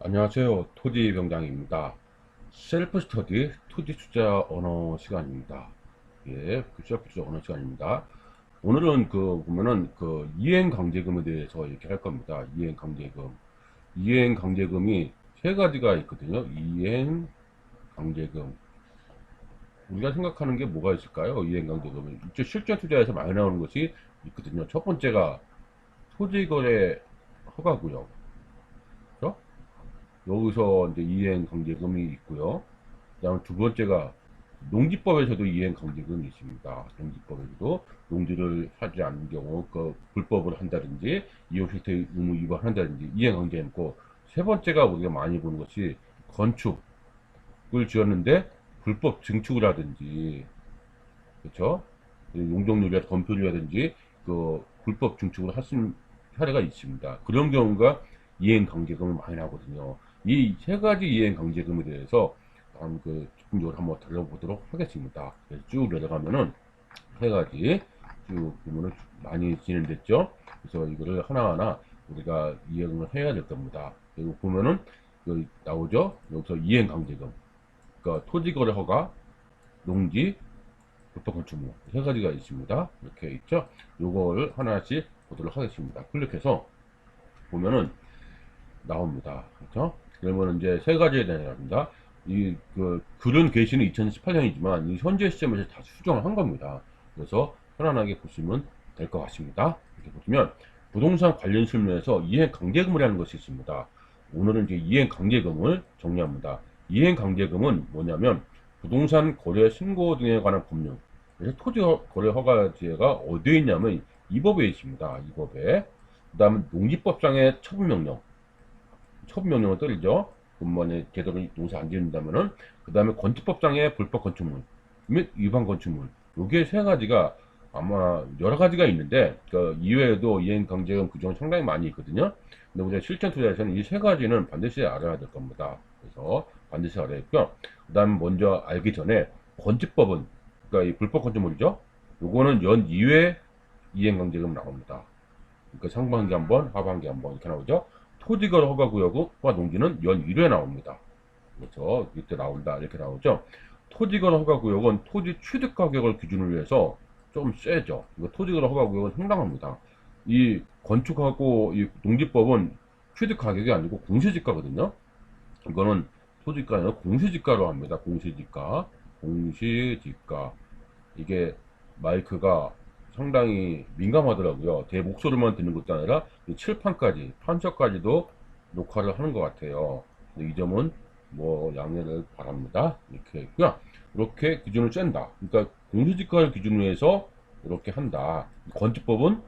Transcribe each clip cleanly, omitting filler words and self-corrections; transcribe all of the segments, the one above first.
안녕하세요. 토지병장입니다. 셀프 스터디 토지 투자 언어 시간입니다. 예, 그 셀프 투자 언어 시간입니다. 오늘은 보면은 이행 강제금에 대해서 얘기할 겁니다. 이행 강제금. 이행 강제금이 세 가지가 있거든요. 이행 강제금. 우리가 생각하는 게 뭐가 있을까요? 이행 강제금은. 실전 투자에서 많이 나오는 것이 있거든요. 첫 번째가 토지거래 허가구역. 그죠? 여기서 이제 이행 강제금이 있고요. 그다음 두 번째가 농지법에서도 이행 강제금이 있습니다. 농지법에서도 농지를 하지 않는 경우 불법을 한다든지 이용실태 의무 위반한다든지 이행 강제가 있고, 세 번째가 우리가 많이 보는 것이 건축을 지었는데 불법 증축을 하든지, 그렇죠? 용적률이라든지 건폐율이라든지 불법 증축을 하신 사례가 있습니다. 그런 경우가 이행 강제금을 많이 나거든요. 이 세 가지 이행 강제금에 대해서 집중적으로 한번 달려보도록 하겠습니다. 그래서 쭉 내려가면은 세 가지 쭉 보면은 많이 진행됐죠. 그래서 이거를 하나하나 우리가 이행을 해야 될 겁니다. 그리고 보면은 여기 나오죠. 여기서 이행 강제금, 그러니까 토지거래 허가, 농지, 불법 건축물 세 가지가 있습니다. 이렇게 있죠. 요거를 하나씩 보도록 하겠습니다. 클릭해서 보면은 나옵니다. 그렇죠? 그러면 이제 세 가지에 대해서입니다. 글은 게시는 2018년이지만 이 현재 시점에서 다 수정을 한 겁니다. 그래서 편안하게 보시면 될 것 같습니다. 이렇게 보시면 부동산 관련 실무에서 이행 강제금이라는 것이 있습니다. 오늘은 이제 이행 강제금을 정리합니다. 이행 강제금은 뭐냐면 부동산 거래 신고 등에 관한 법률. 그래서 토지 거래 허가제가 어디에 있냐면 이 법에 있습니다. 이 법에. 그 다음에 농지법상의 처분명령. 처분명령을 때리죠. 만에 제대로 농사 안 짓는다면은. 그 다음에 건축법상의 불법 건축물 및 위반 건축물. 요게 세 가지가 아마 여러 가지가 있는데 그 이외에도 이행 강제금 규정이 상당히 많이 있거든요. 근데 우리가 실전 투자에서는 이 세 가지는 반드시 알아야 될 겁니다. 그래서 반드시 알아야 했고요. 그 다음 먼저 알기 전에 건축법은, 그러니까 이 불법 건축물이죠. 요거는 연 2회 이행 강제금 나옵니다. 그러니까 상반기 한 번, 하반기 한 번 이렇게 나오죠. 토지거래 허가구역과 농지는 연 1회 나옵니다. 그렇죠. 이때 나온다 이렇게 나오죠. 토지거래 허가구역은 토지 취득 가격을 기준으로 해서 좀 세죠. 이거 토지거래 허가구역은 상당합니다. 이 건축하고 이 농지법은 취득 가격이 아니고 공시지가거든요. 이거는 토지가는 공시지가로 합니다. 공시지가, 공시지가. 이게 마이크가 상당히 민감하더라고요. 제 목소리만 듣는 것도 아니라 칠판까지, 판서까지도 녹화를 하는 것 같아요. 이 점은 뭐 양해를 바랍니다. 이렇게 있고요. 이렇게 기준을 짠다. 그러니까 공시지가를 기준으로 해서 이렇게 한다. 건축법은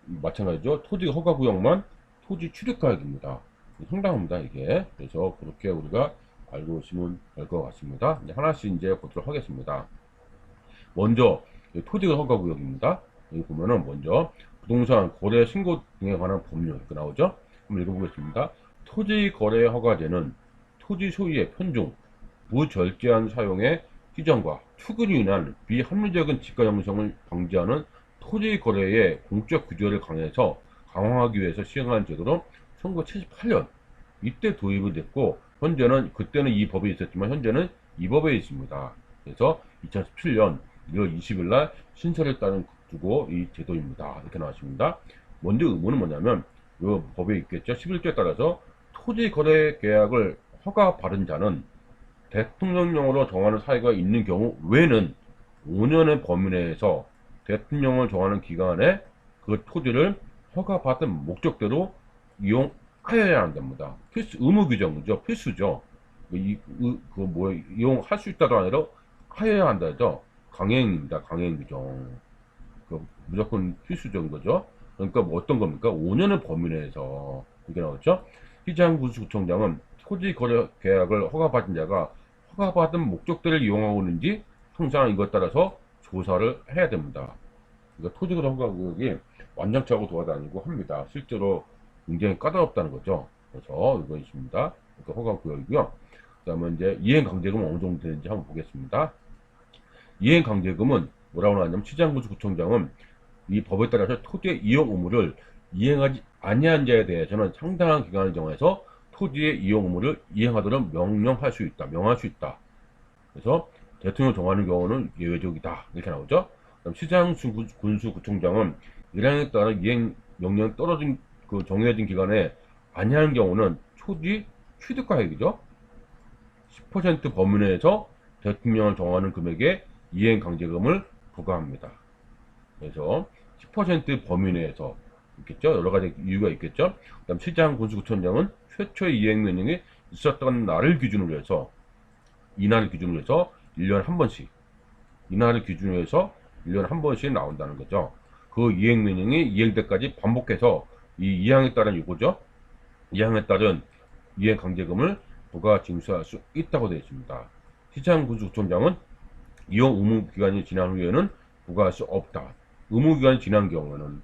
마찬가지죠. 토지 허가구역만 토지 취득가격입니다. 상당합니다, 이게. 그래서 그렇게 우리가 알고 있으면 될 것 같습니다. 이제 하나씩 이제 보도록 하겠습니다. 먼저 토지 허가구역입니다. 여기 보면은 먼저 부동산 거래 신고 등에 관한 법률 이렇게 나오죠. 한번 읽어보겠습니다. 토지 거래 허가제는 토지 소유의 편중, 무절제한 사용의 규정과 투기로 인한 비합리적인 지가 형성을 방지하는 토지 거래의 공적 규제를 강화하기 위해서 시행한 제도로 1978년 이때 도입이 됐고, 현재는, 그때는 이 법이 있었지만 현재는 이 법에 있습니다. 그래서 2017년 1월 20일 날 신설을 따른 두고 이 제도입니다. 이렇게 나왔습니다. 먼저 의무는 뭐냐면 이 법에 있겠죠. 11조에 따라서 토지 거래 계약을 허가 받은 자는 대통령령으로 정하는 사유가 있는 경우 외에는 5년의 범위 내에서 대통령을 정하는 기간에 그 토지를 허가받은 목적대로 이용하여야 한답니다. 의무 규정이죠. 필수죠. 이용할 수 있다도 아니라 하여야 한다죠. 강행입니다. 강행 규정. 무조건 필수적인 거죠. 그러니까 뭐 어떤 겁니까? 5년의 범위 내에서 이게 나왔죠. 시장군수구청장은 토지 거래 계약을 허가받은 자가 허가받은 목적대를 이용하고 있는지 항상 이것 따라서 조사를 해야 됩니다. 그러니까 토지 거래 허가구역이 완전차고 돌아다니고 합니다. 실제로 굉장히 까다롭다는 거죠. 그래서 이거 있습니다. 그러니까 허가구역이고요. 그 다음에 이제 이행강제금은 어느 정도 되는지 한번 보겠습니다. 이행강제금은 뭐라고 나왔냐면 시장군수구청장은 이 법에 따라서 토지의 이용 의무를 이행하지 아니한 자에 대해서는 상당한 기간을 정해서 토지의 이용 의무를 이행하도록 명령할 수 있다. 명할 수 있다. 그래서 대통령 정하는 경우는 예외적이다. 이렇게 나오죠. 그럼 시장 군수구청장은 일행에 따라 이행 명령 떨어진 그 정해진 기간에 안해한 경우는 토지 취득가액이죠. 10% 범위 내에서 대통령을 정하는 금액에 이행 강제금을 부과합니다. 그래서 10% 범위 내에서 있겠죠. 여러 가지 이유가 있겠죠. 그다음 시장 군수구청장은 최초의 이행 명령이 있었던 날을 기준으로 해서 이날을 기준으로 해서 1년에 한 번씩 이날을 기준으로 해서 1년에 한 번씩 나온다는 거죠. 그 이행 명령이 이행 때까지 반복해서 이 이항에 따른 요거죠. 이항에 따른 이행 강제금을 부과 징수할 수 있다고 되어 있습니다. 시장 군수구청장은 이용 의무 기간이 지난 후에는 부과할 수 없다. 의무 기간이 지난 경우에는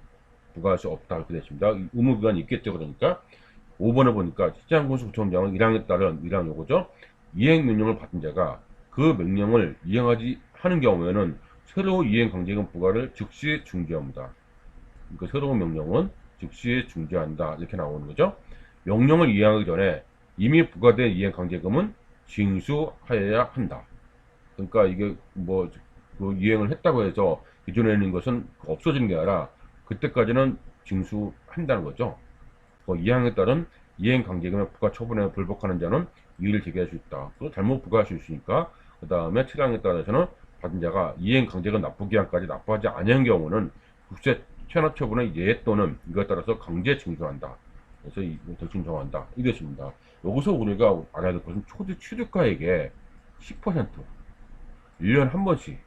부과할 수 없다 이렇게 되어 있습니다. 의무 기간이 있겠죠. 그러니까 5번에 보니까 시장 군수구청장은 1항에 따른 1항 요거죠. 이행 명령을 받은 자가 그 명령을 이행하지 하는 경우에는 새로 이행 강제금 부과를 즉시 중지합니다. 그러니까 새로운 명령은 즉시 중지한다 이렇게 나오는 거죠. 명령을 이행하기 전에 이미 부과된 이행 강제금은 징수하여야 한다. 그러니까 이게 뭐 그 이행을 했다고 해서 기존에 있는 것은 없어지는 게 아니라 그때까지는 징수한다는 거죠. 그 이항에 따른 이행 강제금의 부과 처분에 불복하는 자는 이의를 제기할 수 있다. 또 잘못 부과할 수 있으니까 그 다음에 7항에 따라서는 받은 자가 이행 강제금 납부 기한까지 납부하지 않은 경우는 국세 체납 처분의 예외 또는 이것에 따라서 강제 징수한다. 그래서 대충 정한다. 이것입니다. 여기서 우리가 알아야 될 것은 초지 취득가액의 10% 1년에 한 번씩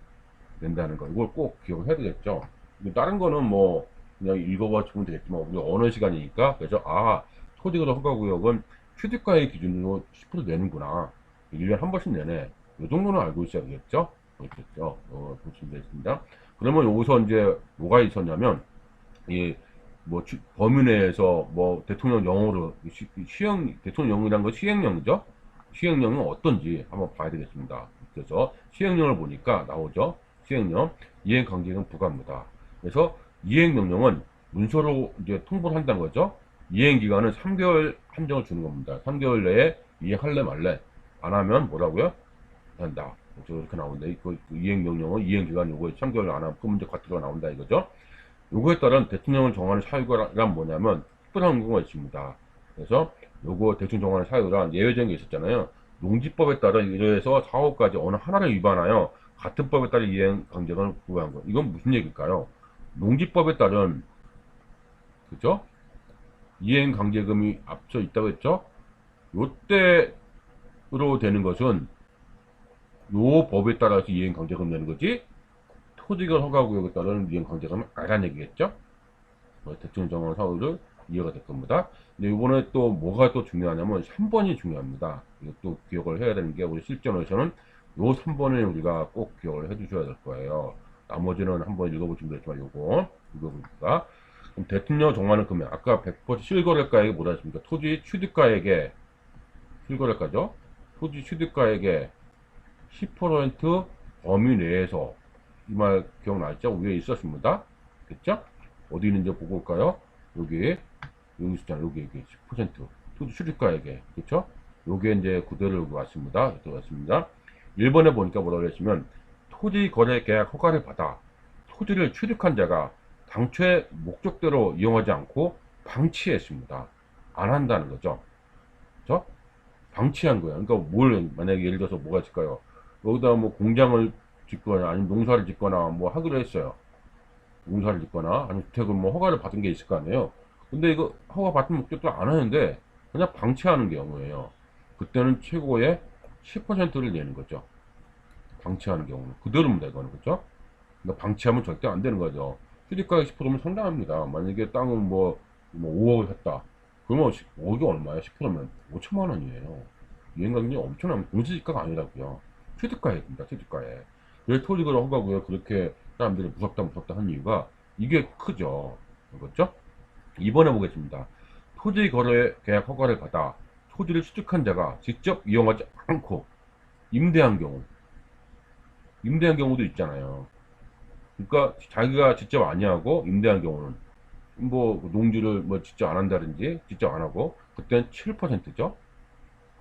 낸다는 거. 이걸 꼭 기억을 해야 되겠죠. 다른 거는 뭐 그냥 읽어봐 주면 되겠지만 우리 언어 시간이니까 그래서 토지거래 허가구역은 취득가액 기준으로 10% 내는구나. 1년에 한 번씩 내네. 이 정도는 알고 있어야 되겠죠. 그렇겠죠. 보시면 되겠습니다. 그러면 여기서 이제 뭐가 있었냐면 뭐 범위 내에서 뭐 대통령령으로 대통령령이란 건 시행령이죠. 시행령은 어떤지 한번 봐야 되겠습니다. 그래서 시행령을 보니까 나오죠. 시행령 이행 강제금 부과입니다. 그래서 이행 명령은 문서로 이제 통보를 한다는 거죠. 이행 기간은 3개월 한정을 주는 겁니다. 3개월 내에 이행할래 말래 안 하면 뭐라고요? 한다. 이렇게 나온다. 그 이행 명령은 이행 기간 요거에 3개월 안 하면 그 문제 과태료가 나온다 이거죠. 요거에 따른 대통령을 정하는 사유란 뭐냐면 특별한 경우가 있습니다. 그래서 요거 대통령 정하는 사유란 예외적인 게 있었잖아요. 농지법에 따라 이래서 4호까지 어느 하나를 위반하여 같은 법에 따른 이행 강제금을 부과한 거. 이건 무슨 얘기일까요? 농지법에 따른 그죠? 이행 강제금이 앞서 있다고 했죠? 요때로 되는 것은 요 법에 따라서 이행 강제금 내는 거지 토지거래 허가구역에 따른 이행 강제금은 아니란 얘기겠죠? 대통령 정한 사유를 이해가 될 겁니다. 근데 이번에 또 뭐가 또 중요하냐면 3번이 중요합니다. 이것도 기억을 해야 되는 게 우리 실전에서는 요 3번을 우리가 꼭 기억을 해 주셔야 될 거예요. 나머지는 한번 읽어보시면 되지만 요거 읽어보니까 그럼 대통령 정하는 금액 아까 100% 실거래가액이 뭐라 했습니까? 토지 취득가액의 실거래가죠? 토지 취득가액의 10% 범위 내에서 이 말 기억나죠? 위에 있었습니다. 됐죠? 어디 있는지 보고 올까요? 여기 있잖아요. 여기 10% 토지 취득가액에 그렇죠? 요게 이제 그대로 여기 왔습니다. 이렇게 왔습니다. 1번에 보니까 뭐라고 했으면 토지 거래 계약 허가를 받아 토지를 취득한 자가 당초의 목적대로 이용하지 않고 방치했습니다. 안 한다는 거죠. 그렇죠? 방치한 거예요. 그러니까 뭘 만약에 예를 들어서 뭐가 있을까요? 여기다 뭐 공장을 짓거나 아니면 농사를 짓거나 뭐 하기로 했어요. 농사를 짓거나 아니면 주택을 뭐 허가를 받은 게 있을 거 아니에요. 근데 이거 허가 받은 목적도 안 하는데 그냥 방치하는 경우예요. 그때는 최고의 10%를 내는 거죠. 방치하는 경우는 그대로입니다. 이거는 그렇죠? 그러니까 방치하면 절대 안 되는 거죠. 취득가액 10%면 상당합니다. 만약에 땅은 뭐 5억을 샀다. 그러면 5억이 얼마야? 10%면 5천만 원이에요. 이행가격이 엄청난 공시지가가 아니라고요. 취득가액입니다. 취득가액. 왜 토지거래 허가고요? 그렇게 사람들이 무섭다 한 이유가 이게 크죠. 그렇죠? 이번에 보겠습니다. 토지거래 계약 허가를 받아 토지를 취득한 자가 직접 이용하지 않고 임대한 경우도 있잖아요. 그러니까 자기가 직접 아니하고 임대한 경우는 뭐 농지를 뭐 직접 안 한다든지 직접 안 하고 그때는 7%죠.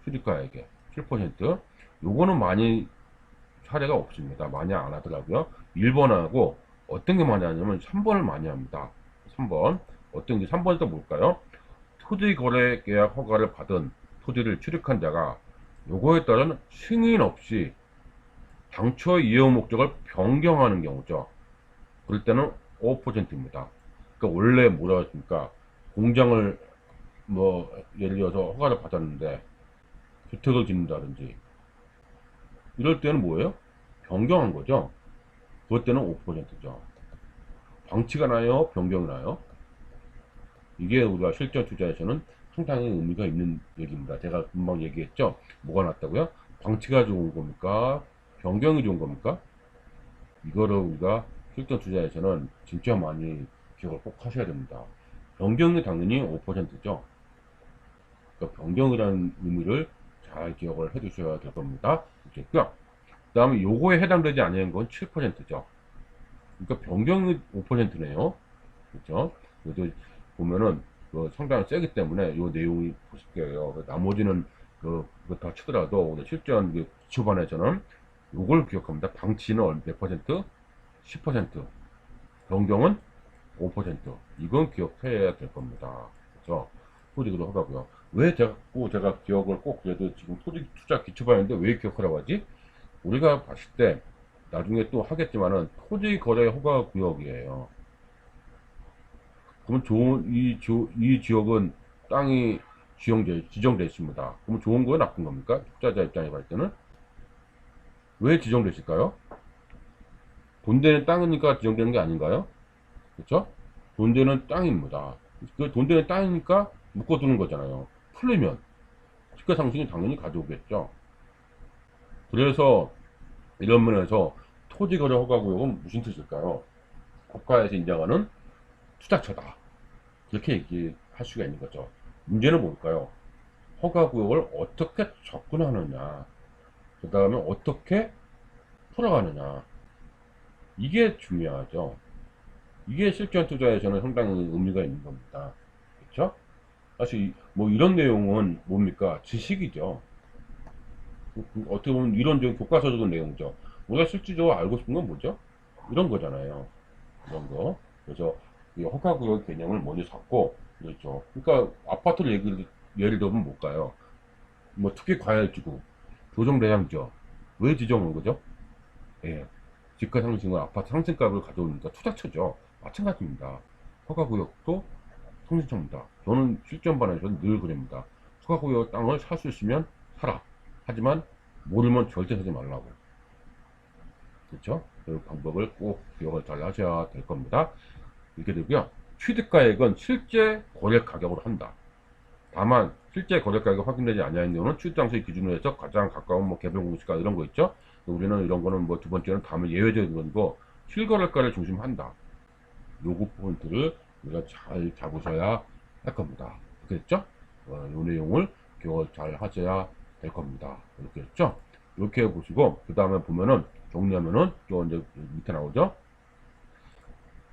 수집가에게 7%. 요거는 많이 사례가 없습니다. 많이 안 하더라고요. 1번하고 어떤 게 많이 하냐면 3번을 많이 합니다. 3번. 어떤 게 3번이 또 뭘까요? 토지 거래 계약 허가를 받은 토지를 취득한 자가 요거에 따른 승인 없이 당초 이용 목적을 변경하는 경우죠. 그럴 때는 5%입니다. 그러니까 원래 뭐라 했습니까? 공장을 뭐 예를 들어서 허가를 받았는데 주택을 짓는다든지 이럴 때는 뭐예요? 변경한 거죠. 그것 때는 5%죠. 방치가 나요? 변경이 나요? 이게 우리가 실전 투자에서는 상당히 의미가 있는 얘기입니다. 제가 금방 얘기했죠? 뭐가 낫다고요? 방치가 좋은 겁니까? 변경이 좋은 겁니까? 이거를 우리가 실전 투자에서는 진짜 많이 기억을 꼭 하셔야 됩니다. 변경이 당연히 5%죠. 그러니까 변경이라는 의미를 잘 기억을 해 두셔야 될 겁니다. 됐고요. 그 다음에 요거에 해당되지 않는 건 7%죠. 그러니까 변경이 5%네요. 그렇죠? 그래도 보면은 상당히 세기 때문에 요 내용이 보실게요. 나머지는 그거 다 치더라도 실전 기초반에서는 요걸 기억합니다. 방치는 몇 퍼센트? 10%. 변경은 5%. 이건 기억해야 될 겁니다. 그렇죠? 토지도 하고요. 왜 자꾸 제가 기억을 꼭 그래도 지금 토지 투자 기초반인데 왜 기억하라고 하지? 우리가 봤을 때 나중에 또 하겠지만은 토지 거래 허가 구역이에요. 그러면 이 지역은 땅이 지정돼 있습니다. 그러면 좋은 거야, 나쁜 겁니까? 투자자 입장에 봤을 때는 왜 지정됐을까요? 돈 되는 땅이니까 지정되는 게 아닌가요? 그렇죠? 돈 되는 땅입니다. 그 돈 되는 땅이니까 묶어두는 거잖아요. 풀리면 시가 상승이 당연히 가져오겠죠. 그래서 이런 면에서 토지거래 허가구역은 무슨 뜻일까요? 국가에서 인정하는 투자처다. 이렇게 얘기할 수가 있는 거죠. 문제는 뭘까요? 허가구역을 어떻게 접근하느냐, 그 다음에 어떻게 풀어가느냐, 이게 중요하죠. 이게 실전 투자에서는 상당히 의미가 있는 겁니다. 그렇죠? 사실 뭐 이런 내용은 뭡니까? 지식이죠. 어떻게 보면 이론적인 교과서적인 내용이죠. 우리가 실질적으로 알고 싶은 건 뭐죠? 이런 거잖아요. 이런 거. 그래서 이 허가구역 개념을 먼저 잡고 그렇죠. 그러니까 아파트를 예를 들면 뭘까요? 뭐 특히 과열지구, 조정대상지역 왜 지정한 거죠? 예, 집가 상승과 아파트 상승값을 가져오니까 투자처죠. 마찬가지입니다. 허가구역도 성신청입니다. 저는 실전반에서는 늘 그럽니다. 허가구역 땅을 살 수 있으면 사라. 하지만 모르면 절대 사지 말라고. 그렇죠? 그 방법을 꼭 기억을 잘 하셔야 될 겁니다. 이렇게 되고요. 취득가액은 실제 거래 가격으로 한다. 다만 실제 거래 가격이 확인되지 않는 경우는 취득 당시 기준으로 해서 가장 가까운 뭐 개별 공시가 이런 거 있죠. 우리는 이런 거는 뭐 두 번째는 다음에 예외적인 건고 실거래가를 중심한다. 요구 포인트를 우리가 잘 잡으셔야 할 겁니다. 그렇겠죠? 요 내용을 기억을 잘 하셔야 될 겁니다. 이렇게 했죠? 이렇게 보시고 그 다음에 보면은 정리하면은 또 이제 밑에 나오죠?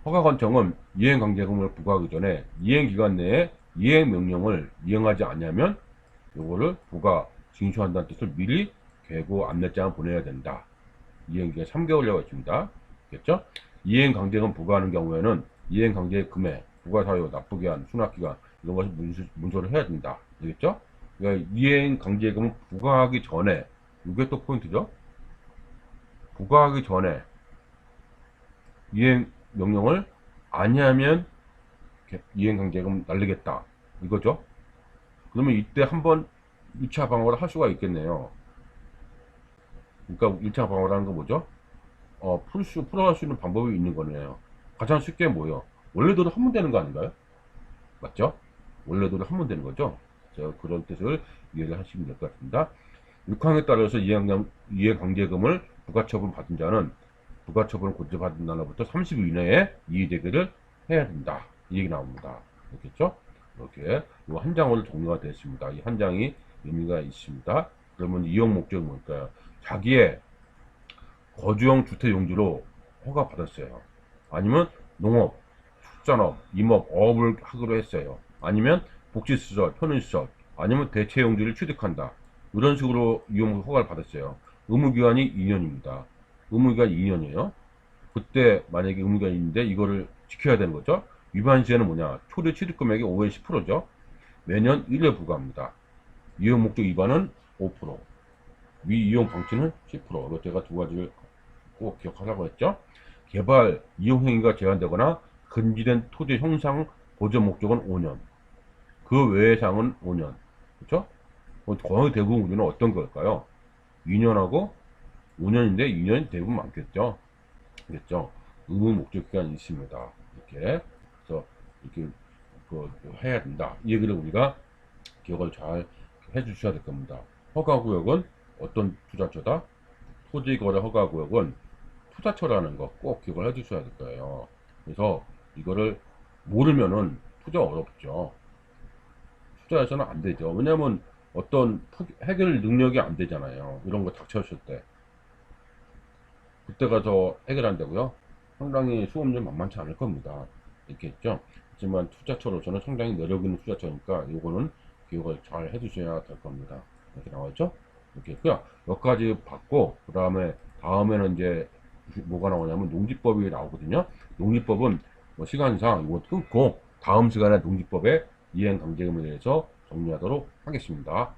허가관청은 이행강제금을 부과하기 전에 이행기간 내에 이행명령을 이행하지 않으면 요거를 부과 징수한다는 뜻을 미리 계고 안내장을 보내야 된다. 이행기간 3개월이라고 했습니다. 됐죠? 이행강제금 부과하는 경우에는 이행강제 금액, 부과사유, 납부기한, 수납기간 이런 것을 문서를 해야 된다. 되겠죠? 그러니까 이행강제금을 부과하기 전에 이게 또 포인트죠? 부과하기 전에 이행 명령을 아니하면 이행강제금 날리겠다 이거죠. 그러면 이때 한번 1차 방어를 할 수가 있겠네요. 그러니까 1차 방어라는 건 뭐죠? 풀어갈 수 있는 방법이 있는 거네요. 가장 쉽게 뭐예요? 원래대로 하면 되는 거 아닌가요? 맞죠? 원래대로 하면 되는 거죠. 제가 그런 뜻을 이해를 하시면 될 것 같습니다. 6항에 따라서 이행강제금을 부가처분 받은 자는 부가처분을 고지받은 날로부터 30일 이내에 이의제기를 해야 된다. 이 얘기 나옵니다. 그렇겠죠? 이렇게 한 장으로 종료가 되었습니다. 이 한 장이 의미가 있습니다. 그러면 이용 목적이 뭘까요? 자기의 거주용 주택 용지로 허가 받았어요. 아니면 농업, 축산업, 임업, 어업을 하기로 했어요. 아니면 복지시설, 편의시설, 아니면 대체용지를 취득한다. 이런 식으로 이용 허가를 받았어요. 의무기간이 2년입니다. 의무기간이 2년이에요. 그때 만약에 의무기간이 있는데 이거를 지켜야 되는 거죠. 위반 시에는 뭐냐? 초대 취득금액의 5의 10%죠. 매년 1회 부과합니다. 이용 목적 위반은 5%, 미이용 방치는 10%. 이거 제가 두 가지를 꼭 기억하라고 했죠. 개발, 이용 행위가 제한되거나 금지된 토지 형상 보존 목적은 5년. 그 외의 사항은 5년. 그렇죠? 거의 대부분 우리는 어떤 걸까요? 2년하고 5년인데 2년이 대부분 많겠죠. 그겠죠? 의무 목적 기간이 있습니다. 이렇게. 그래서 이렇게 해야 된다. 이 얘기를 우리가 기억을 잘 해주셔야 될 겁니다. 허가구역은 어떤 투자처다? 토지거래 허가구역은 투자처라는 거 꼭 기억을 해주셔야 될 거예요. 그래서 이거를 모르면은 투자 어렵죠. 투자해서는 안 되죠. 왜냐면 어떤 해결 능력이 안 되잖아요. 이런 거 닥쳤을 때. 그때 가서 해결한다고요? 상당히 수업료 만만치 않을 겁니다. 이렇게 했죠. 하지만 투자처로서는 상당히 매력 있는 투자처니까 이거는 기억을 잘 해주셔야 될 겁니다. 이렇게 나와있죠? 이렇게 했고요. 여기까지 받고 다음에는 이제 뭐가 나오냐면 농지법이 나오거든요. 농지법은 뭐 시간상 이거 끊고 다음 시간에 농지법의 이행 강제금에 대해서 정리하도록 하겠습니다.